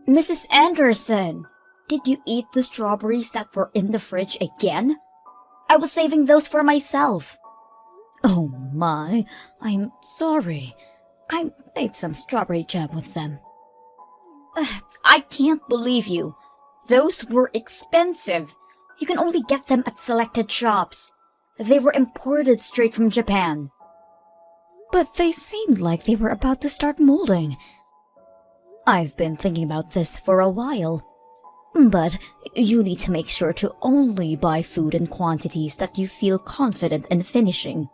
Mrs. Anderson, did you eat the strawberries that were in the fridge again? I was saving those for myself. Oh my, I'm sorry. I made some strawberry jam with them. I can't believe you. Those were expensive. You can only get them at selected shops. They were imported straight from Japan. But they seemed like they were about to start molding. I've been thinking about this for a while. But you need to make sure to only buy food in quantities that you feel confident in finishing.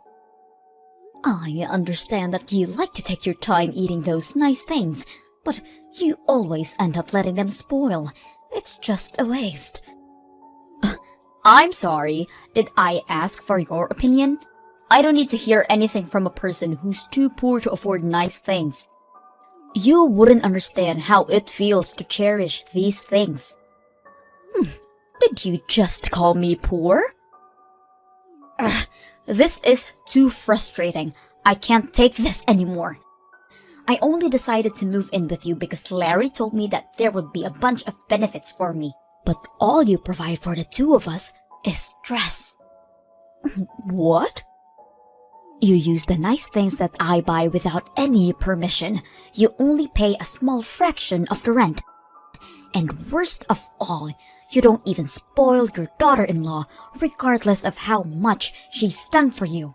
I understand that you like to take your time eating those nice things, but you always end up letting them spoil. It's just a waste. I'm sorry. Did I ask for your opinion? I don't need to hear anything from a person who's too poor to afford nice things. You wouldn't understand how it feels to cherish these things. Did you just call me poor? This is too frustrating. I can't take this anymore. I only decided to move in with you because Larry told me that there would be a bunch of benefits for me. But all you provide for the two of us is stress. What? You use the nice things that I buy without any permission. You only pay a small fraction of the rent. And worst of all, you don't even spoil your daughter-in-law, regardless of how much she's done for you.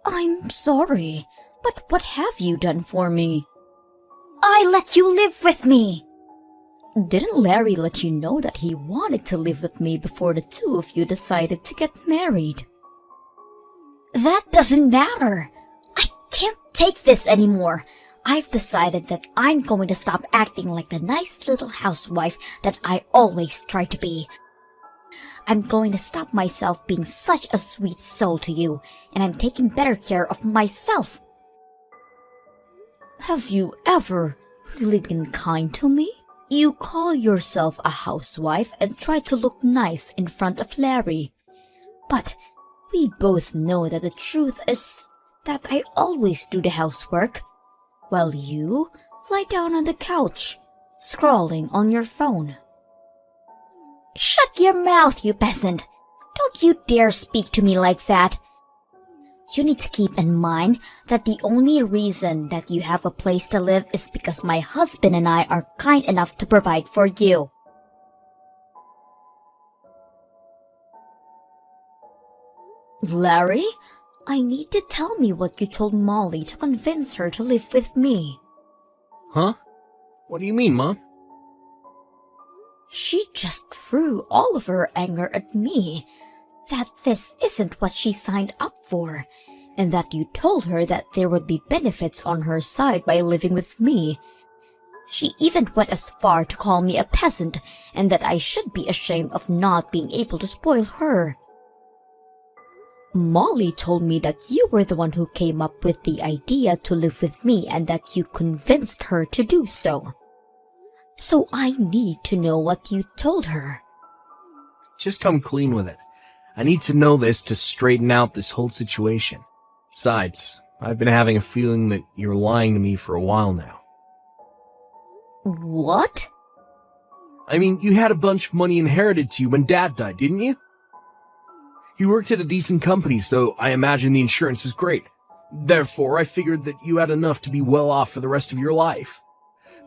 I'm sorry, but what have you done for me? I let you live with me! Didn't Larry let you know that he wanted to live with me before the two of you decided to get married? That doesn't matter. I can't take this anymore. I've decided that I'm going to stop acting like the nice little housewife that I always try to be. I'm going to stop myself being such a sweet soul to you, and I'm taking better care of myself. Have you ever really been kind to me? You call yourself a housewife and try to look nice in front of Larry. But we both know that the truth is that I always do the housework, while you lie down on the couch, scrolling on your phone. Shut your mouth, you peasant! Don't you dare speak to me like that! You need to keep in mind that the only reason that you have a place to live is because my husband and I are kind enough to provide for you. Larry, I need to tell me what you told Molly to convince her to live with me. Huh? What do you mean, Mom? She just threw all of her anger at me, that this isn't what she signed up for, and that you told her that there would be benefits on her side by living with me. She even went as far to call me a peasant, and that I should be ashamed of not being able to spoil her. Molly told me that you were the one who came up with the idea to live with me and that you convinced her to do so. So I need to know what you told her. Just come clean with it. I need to know this to straighten out this whole situation. Besides, I've been having a feeling that you're lying to me for a while now. What? I mean, you had a bunch of money inherited to you when Dad died, didn't you? You worked at a decent company, so I imagine the insurance was great. Therefore, I figured that you had enough to be well off for the rest of your life.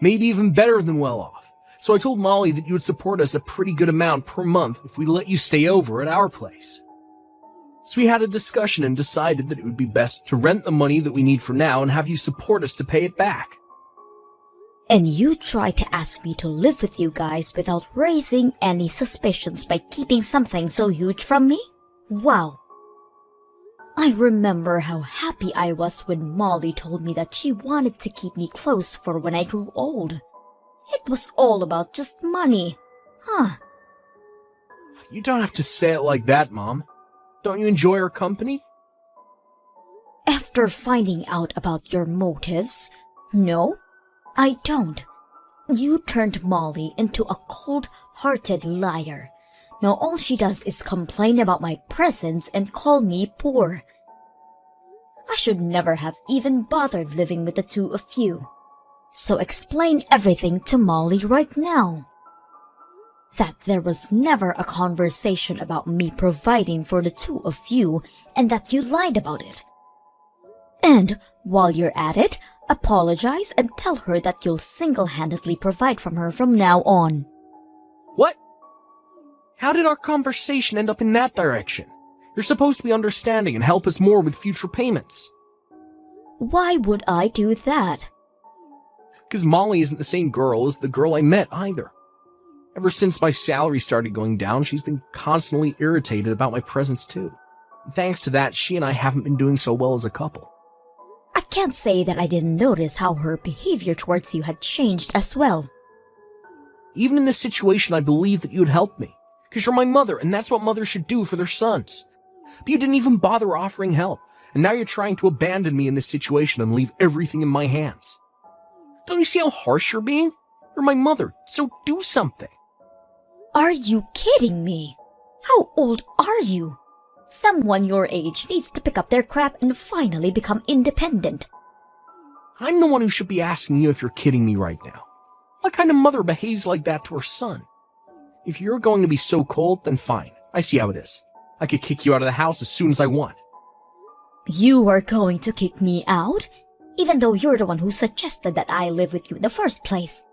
Maybe even better than well off. So I told Molly that you would support us a pretty good amount per month if we let you stay over at our place. So we had a discussion and decided that it would be best to rent the money that we need for now and have you support us to pay it back. And you tried to ask me to live with you guys without raising any suspicions by keeping something so huge from me? Wow. I remember how happy I was when Molly told me that she wanted to keep me close for when I grew old. It was all about just money. Huh. You don't have to say it like that, Mom. Don't you enjoy our company? After finding out about your motives, no, I don't. You turned Molly into a cold-hearted liar. Now all she does is complain about my presence and call me poor. I should never have even bothered living with the two of you. So explain everything to Molly right now. That there was never a conversation about me providing for the two of you and that you lied about it. And while you're at it, apologize and tell her that you'll single-handedly provide from her from now on. What? How did our conversation end up in that direction? You're supposed to be understanding and help us more with future payments. Why would I do that? Because Molly isn't the same girl as the girl I met either. Ever since my salary started going down, she's been constantly irritated about my presence too. Thanks to that, she and I haven't been doing so well as a couple. I can't say that I didn't notice how her behavior towards you had changed as well. Even in this situation, I believe that you would help me. Because you're my mother, and that's what mothers should do for their sons. But you didn't even bother offering help, and now you're trying to abandon me in this situation and leave everything in my hands. Don't you see how harsh you're being? You're my mother, so do something. Are you kidding me? How old are you? Someone your age needs to pick up their crap and finally become independent. I'm the one who should be asking you if you're kidding me right now. What kind of mother behaves like that to her son? If you're going to be so cold, then fine. I see how it is. I could kick you out of the house as soon as I want. You are going to kick me out? Even though you're the one who suggested that I live with you in the first place.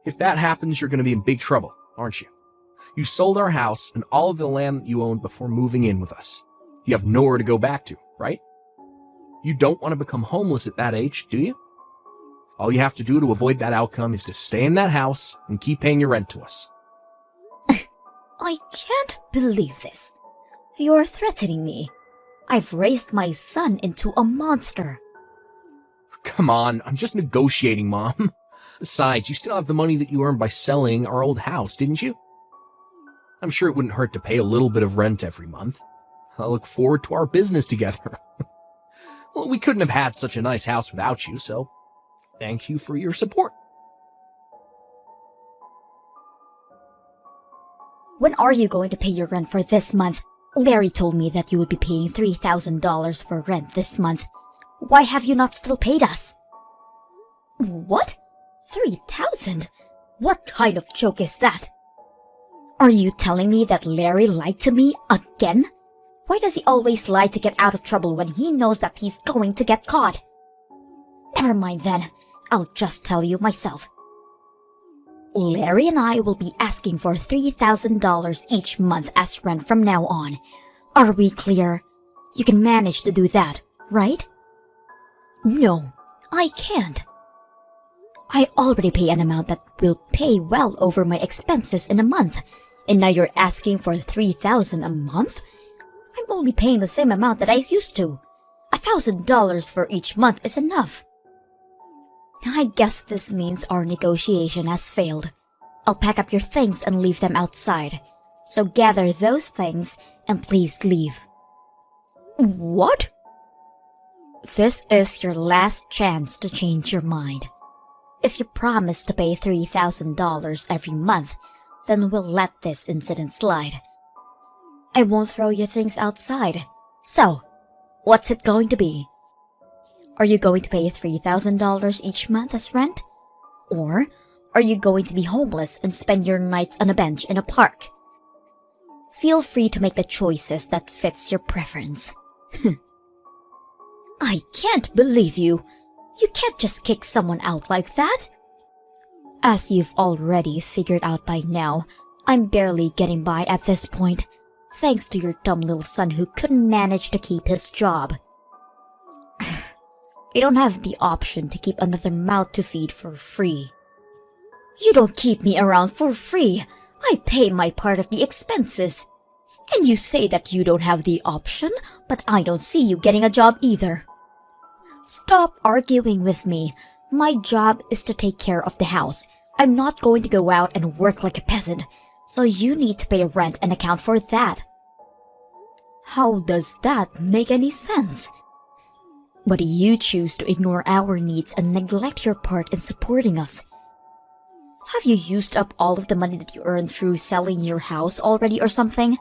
If that happens, you're going to be in big trouble, aren't you? You sold our house and all of the land that you owned before moving in with us. You have nowhere to go back to, right? You don't want to become homeless at that age, do you? All you have to do to avoid that outcome is to stay in that house and keep paying your rent to us. I can't believe this. You're threatening me. I've raised my son into a monster. Come on, I'm just negotiating, Mom. Besides, you still have the money that you earned by selling our old house, didn't you? I'm sure it wouldn't hurt to pay a little bit of rent every month. I look forward to our business together. Well, we couldn't have had such a nice house without you, so thank you for your support. When are you going to pay your rent for this month? Larry told me that you would be paying $3,000 for rent this month. Why have you not still paid us? What? 3,000? What kind of joke is that? Are you telling me that Larry lied to me again? Why does he always lie to get out of trouble when he knows that he's going to get caught? Never mind then. I'll just tell you myself. Larry and I will be asking for $3,000 each month as rent from now on. Are we clear? You can manage to do that, right? No, I can't. I already pay an amount that will pay well over my expenses in a month, and now you're asking for $3,000 a month? I'm only paying the same amount that I used to. $1,000 for each month is enough. I guess this means our negotiation has failed. I'll pack up your things and leave them outside. So gather those things and please leave. What? This is your last chance to change your mind. If you promise to pay $3,000 every month, then we'll let this incident slide. I won't throw your things outside. So, what's it going to be? Are you going to pay $3,000 each month as rent? Or are you going to be homeless and spend your nights on a bench in a park? Feel free to make the choices that fits your preference. I can't believe you. You can't just kick someone out like that. As you've already figured out by now, I'm barely getting by at this point, thanks to your dumb little son who couldn't manage to keep his job. You don't have the option to keep another mouth to feed for free. You don't keep me around for free. I pay my part of the expenses. And you say that you don't have the option, but I don't see you getting a job either. Stop arguing with me. My job is to take care of the house. I'm not going to go out and work like a peasant, so you need to pay rent and account for that. How does that make any sense? But you choose to ignore our needs and neglect your part in supporting us. Have you used up all of the money that you earned through selling your house already or something?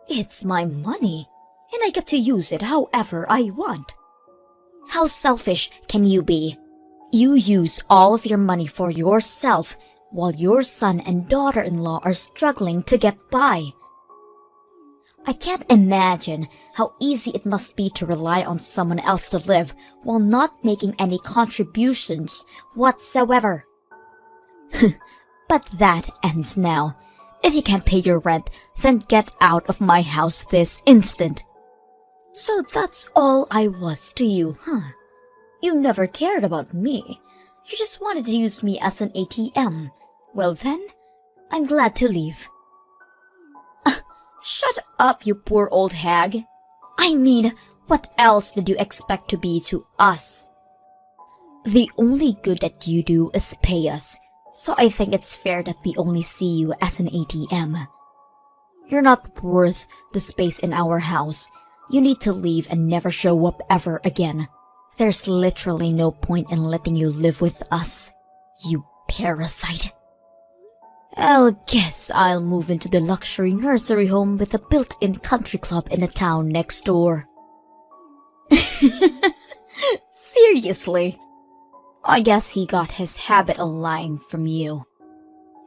It's my money, and I get to use it however I want. How selfish can you be? You use all of your money for yourself while your son and daughter-in-law are struggling to get by. I can't imagine how easy it must be to rely on someone else to live while not making any contributions whatsoever. But that ends now. If you can't pay your rent, then get out of my house this instant. So that's all I was to you, huh? You never cared about me. You just wanted to use me as an ATM. Well then, I'm glad to leave. Shut up, you poor old hag. I mean, what else did you expect to be to us? The only good that you do is pay us, so I think it's fair that we only see you as an ATM. You're not worth the space in our house. You need to leave and never show up ever again. There's literally no point in letting you live with us, you parasite. I guess I'll move into the luxury nursery home with a built-in country club in the town next door. Seriously? I guess he got his habit of lying from you.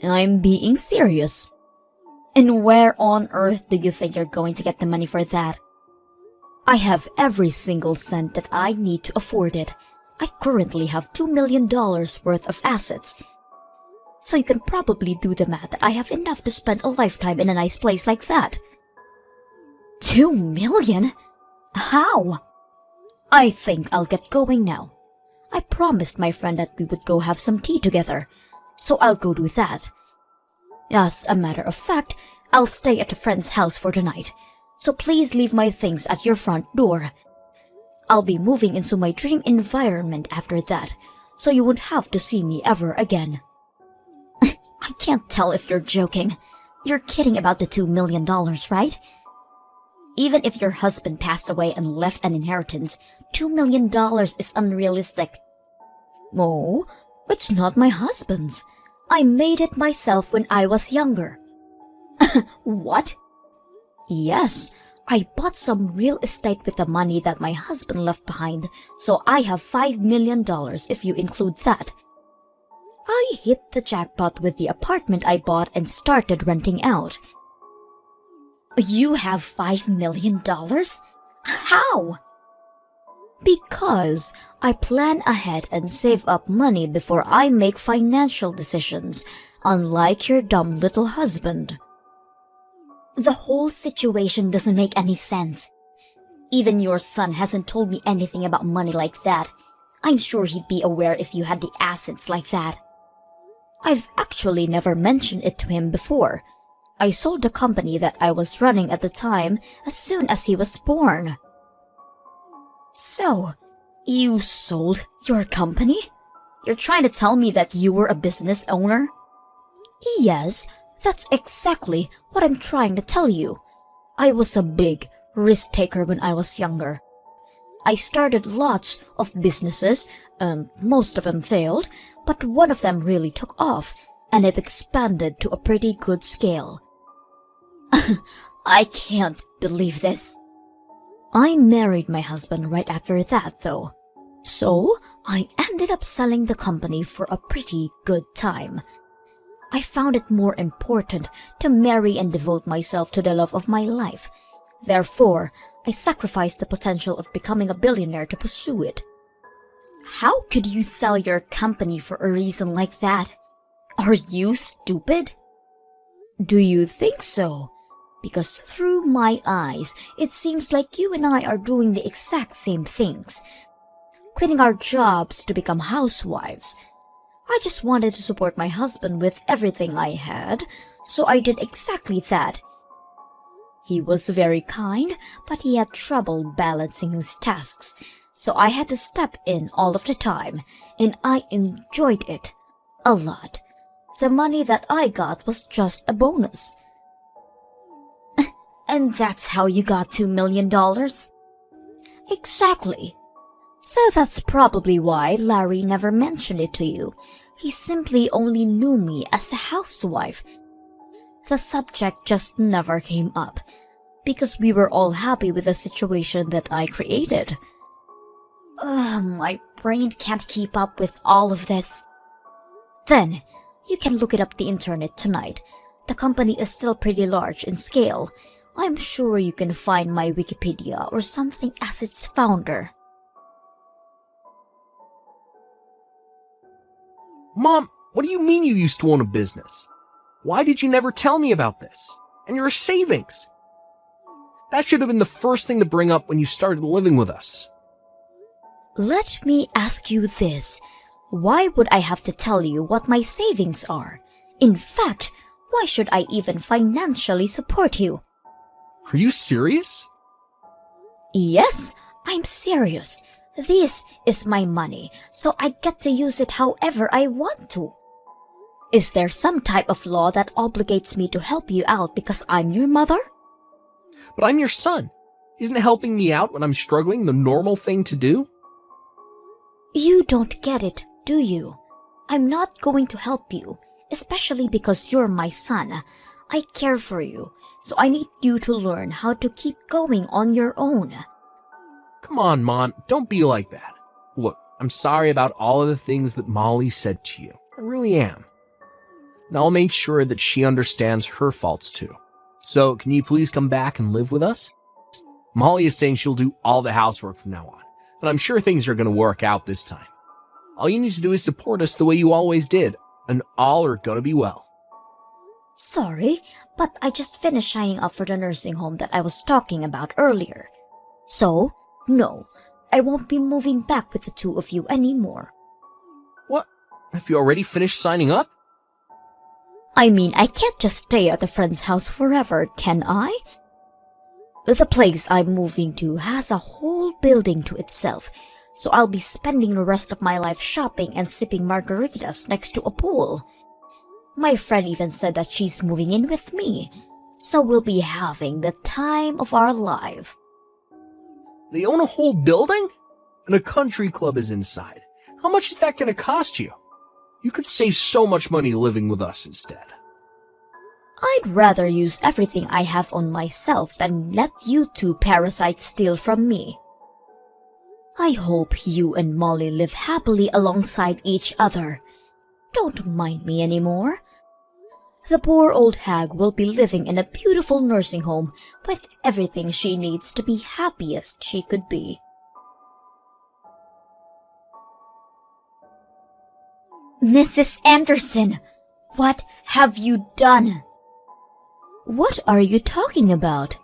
I'm being serious. And where on earth do you think you're going to get the money for that? I have every single cent that I need to afford it. I currently have $2 million worth of assets. So you can probably do the math that I have enough to spend a lifetime in a nice place like that. 2 million? How? I think I'll get going now. I promised my friend that we would go have some tea together, so I'll go do that. As a matter of fact, I'll stay at a friend's house for the night, so please leave my things at your front door. I'll be moving into my dream environment after that, so you won't have to see me ever again. I can't tell if you're joking. You're kidding about the $2 million, right? Even if your husband passed away and left an inheritance, $2 million is unrealistic. Oh, it's not my husband's. I made it myself when I was younger. What? Yes, I bought some real estate with the money that my husband left behind, so I have $5 million if you include that. I hit the jackpot with the apartment I bought and started renting out. You have $5 million? How? Because I plan ahead and save up money before I make financial decisions, unlike your dumb little husband. The whole situation doesn't make any sense. Even your son hasn't told me anything about money like that. I'm sure he'd be aware if you had the assets like that. I've actually never mentioned it to him before. I sold the company that I was running at the time as soon as he was born. So, you sold your company? You're trying to tell me that you were a business owner? Yes, that's exactly what I'm trying to tell you. I was a big risk taker when I was younger. I started lots of businesses, and most of them failed, but one of them really took off, and it expanded to a pretty good scale. I can't believe this. I married my husband right after that, though. So, I ended up selling the company for a pretty good time. I found it more important to marry and devote myself to the love of my life. Therefore, I sacrificed the potential of becoming a billionaire to pursue it. How could you sell your company for a reason like that? Are you stupid? Do you think so? Because through my eyes, it seems like you and I are doing the exact same things. Quitting our jobs to become housewives. I just wanted to support my husband with everything I had, so I did exactly that. He was very kind, but he had trouble balancing his tasks, so I had to step in all of the time, and I enjoyed it a lot. The money that I got was just a bonus. And that's how you got $2 million? Exactly. So that's probably why Larry never mentioned it to you. He simply only knew me as a housewife. The subject just never came up, because we were all happy with the situation that I created. My brain can't keep up with all of this. Then, you can look it up the internet tonight. The company is still pretty large in scale. I'm sure you can find my Wikipedia or something as its founder. Mom, what do you mean you used to own a business? Why did you never tell me about this? And your savings? That should have been the first thing to bring up when you started living with us. Let me ask you this. Why would I have to tell you what my savings are? In fact, why should I even financially support you? Are you serious? Yes, I'm serious. This is my money, so I get to use it however I want to. Is there some type of law that obligates me to help you out because I'm your mother? But I'm your son. Isn't helping me out when I'm struggling the normal thing to do? You don't get it, do you? I'm not going to help you, especially because you're my son. I care for you, so I need you to learn how to keep going on your own. Come on, Mom, don't be like that. Look, I'm sorry about all of the things that Molly said to you. I really am. And I'll make sure that she understands her faults too. So, can you please come back and live with us? Molly is saying she'll do all the housework from now on, and I'm sure things are going to work out this time. All you need to do is support us the way you always did, and all are going to be well. Sorry, but I just finished signing up for the nursing home that I was talking about earlier. So, no, I won't be moving back with the two of you anymore. What? Have you already finished signing up? I mean, I can't just stay at a friend's house forever, can I? The place I'm moving to has a whole building to itself, so I'll be spending the rest of my life shopping and sipping margaritas next to a pool. My friend even said that she's moving in with me, so we'll be having the time of our life. They own a whole building? And a country club is inside. How much is that going to cost you? You could save so much money living with us instead. I'd rather use everything I have on myself than let you two parasites steal from me. I hope you and Molly live happily alongside each other. Don't mind me anymore. The poor old hag will be living in a beautiful nursing home with everything she needs to be happiest she could be. Mrs. Anderson, what have you done? What are you talking about?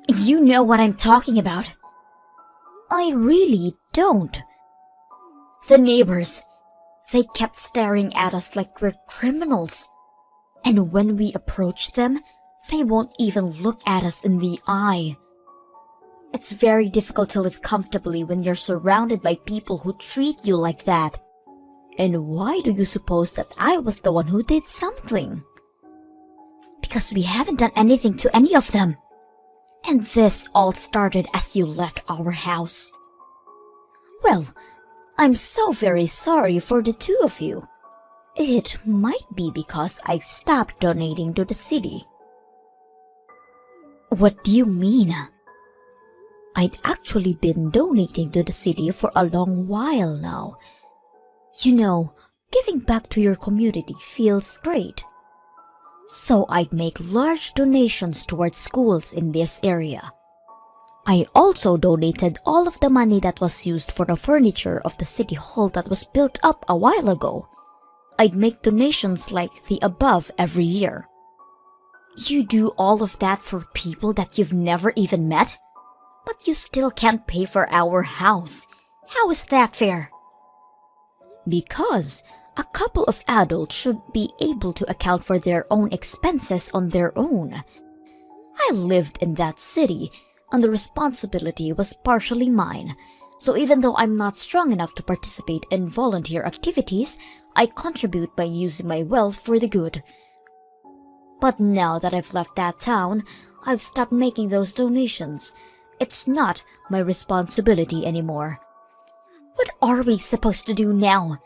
You know what I'm talking about. I really don't. The neighbors, they kept staring at us like we're criminals. And when we approach them, they won't even look at us in the eye. It's very difficult to live comfortably when you're surrounded by people who treat you like that. And why do you suppose that I was the one who did something? Because we haven't done anything to any of them. And this all started as you left our house. Well, I'm so very sorry for the two of you. It might be because I stopped donating to the city. What do you mean? I'd actually been donating to the city for a long while now. You know, giving back to your community feels great. So I'd make large donations towards schools in this area. I also donated all of the money that was used for the furniture of the city hall that was built up a while ago. I'd make donations like the above every year. You do all of that for people that you've never even met? But you still can't pay for our house. How is that fair? Because a couple of adults should be able to account for their own expenses on their own. I lived in that city, and the responsibility was partially mine. So even though I'm not strong enough to participate in volunteer activities, I contribute by using my wealth for the good. But now that I've left that town, I've stopped making those donations. It's not my responsibility anymore. What are we supposed to do now?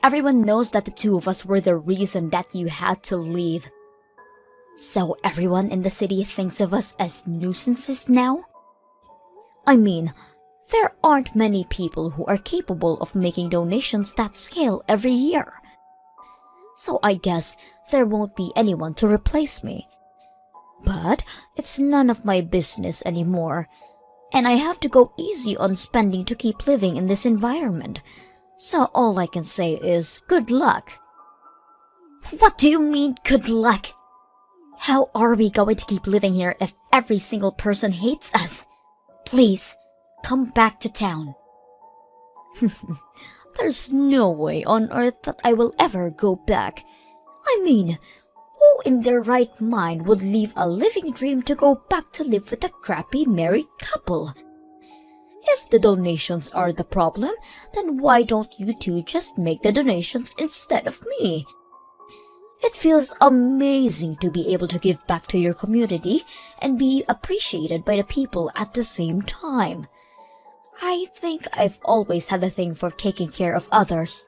Everyone knows that the two of us were the reason that you had to leave. So everyone in the city thinks of us as nuisances now? I mean, There aren't many people who are capable of making donations that scale every year. So I guess there won't be anyone to replace me. But it's none of my business anymore, and I have to go easy on spending to keep living in this environment. So all I can say is good luck. What do you mean, good luck? How are we going to keep living here if every single person hates us? Please, come back to town. There's no way on earth that I will ever go back. I mean, who in their right mind would leave a living dream to go back to live with a crappy married couple? If the donations are the problem, then why don't you two just make the donations instead of me? It feels amazing to be able to give back to your community and be appreciated by the people at the same time. I think I've always had a thing for taking care of others.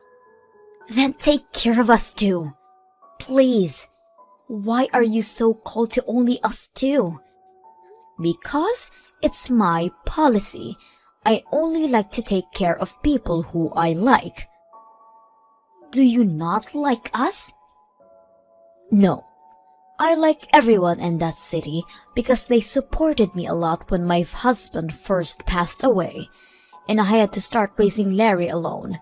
Then take care of us too. Please. Why are you so cold to only us two? Because it's my policy. I only like to take care of people who I like. Do you not like us? No. I like everyone in that city because they supported me a lot when my husband first passed away, and I had to start raising Larry alone.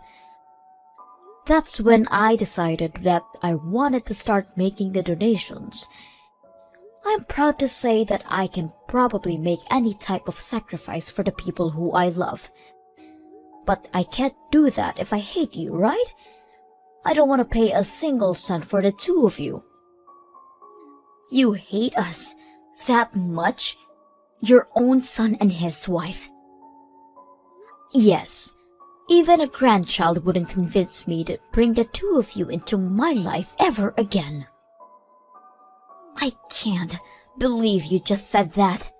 That's when I decided that I wanted to start making the donations. I'm proud to say that I can probably make any type of sacrifice for the people who I love. But I can't do that if I hate you, right? I don't want to pay a single cent for the two of you. You hate us that much? Your own son and his wife? Yes. Even a grandchild wouldn't convince me to bring the two of you into my life ever again. I can't believe you just said that.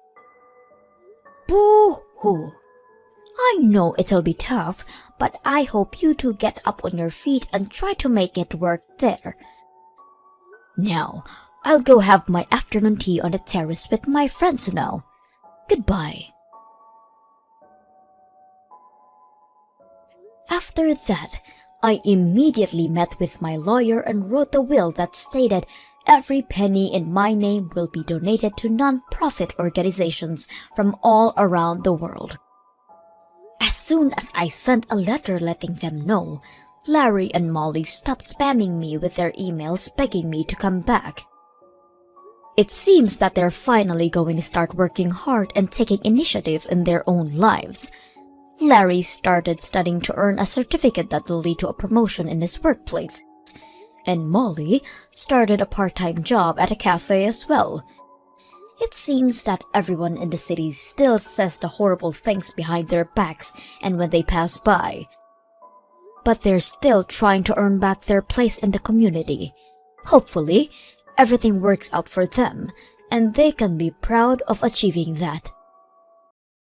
Boo-hoo. I know it'll be tough, but I hope you two get up on your feet and try to make it work there. Now, I'll go have my afternoon tea on the terrace with my friends now. Goodbye. After that, I immediately met with my lawyer and wrote a will that stated every penny in my name will be donated to non-profit organizations from all around the world. As soon as I sent a letter letting them know, Larry and Molly stopped spamming me with their emails begging me to come back. It seems that they're finally going to start working hard and taking initiatives in their own lives. Larry started studying to earn a certificate that will lead to a promotion in his workplace, and Molly started a part-time job at a cafe as well. It seems that everyone in the city still says the horrible things behind their backs and when they pass by. But they're still trying to earn back their place in the community. Hopefully, everything works out for them, and they can be proud of achieving that.